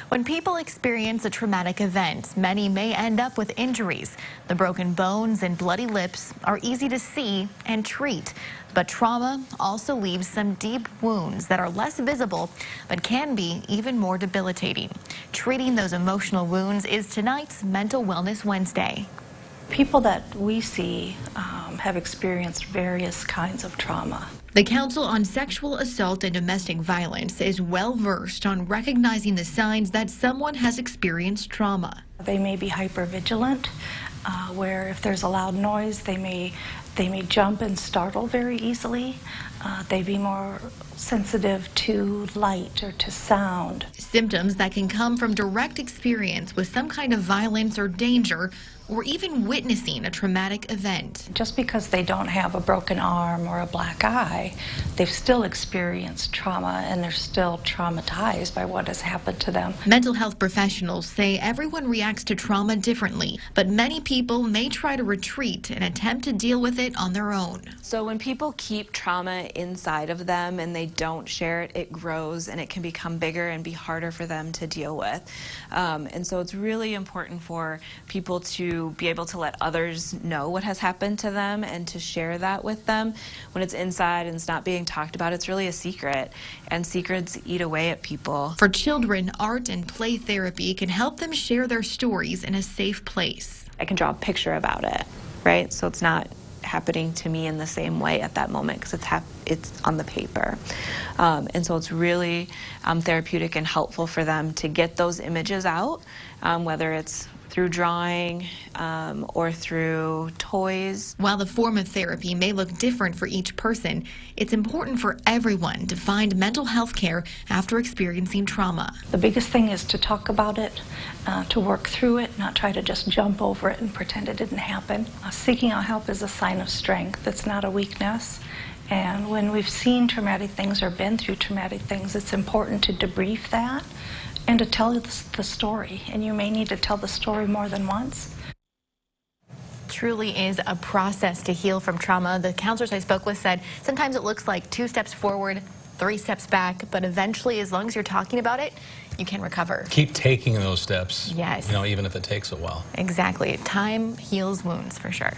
When people experience a traumatic event, many may end up with injuries. The broken bones and bloody lips are easy to see and treat. But trauma also leaves some deep wounds that are less visible, but can be even more debilitating. Treating those emotional wounds is tonight's Mental Wellness Wednesday. People that we see have experienced various kinds of trauma. The Council on Sexual Assault and Domestic Violence is well versed on recognizing the signs that someone has experienced trauma. They may be hypervigilant, where if there's a loud noise, they may jump and startle very easily. They be more sensitive to light or to sound. Symptoms that can come from direct experience with some kind of violence or danger, or even witnessing a traumatic event. Just because they don't have a broken arm or a black eye, they've still experienced trauma and they're still traumatized by what has happened to them. Mental health professionals say everyone reacts to trauma differently, but many people may try to retreat and attempt to deal with it on their own. So when people keep trauma inside of them and they don't share it, it grows and it can become bigger and be harder for them to deal with. And so it's really important for people to be able to let others know what has happened to them and to share that with them. When it's inside and it's not being talked about, it's really a secret, and secrets eat away at people. For children, art and play therapy can help them share their stories in a safe place. I can draw a picture about it, right? So it's not happening to me in the same way at that moment because it's on the paper. And so it's really therapeutic and helpful for them to get those images out, whether it's through drawing or through toys. While the form of therapy may look different for each person, it's important for everyone to find mental health care after experiencing trauma. The biggest thing is to talk about it, to work through it, not try to just jump over it and pretend it didn't happen. Seeking out help is a sign of strength. It's not a weakness. And when we've seen traumatic things or been through traumatic things, it's important to debrief that and to tell the story. And you may need to tell the story more than once. Truly is a process to heal from trauma. The counselors I spoke with said sometimes it looks like 2 steps forward, 3 steps back, but eventually, as long as you're talking about it, you can recover. Keep taking those steps. Yes. You know, even if it takes a while. Exactly. Time heals wounds for sure.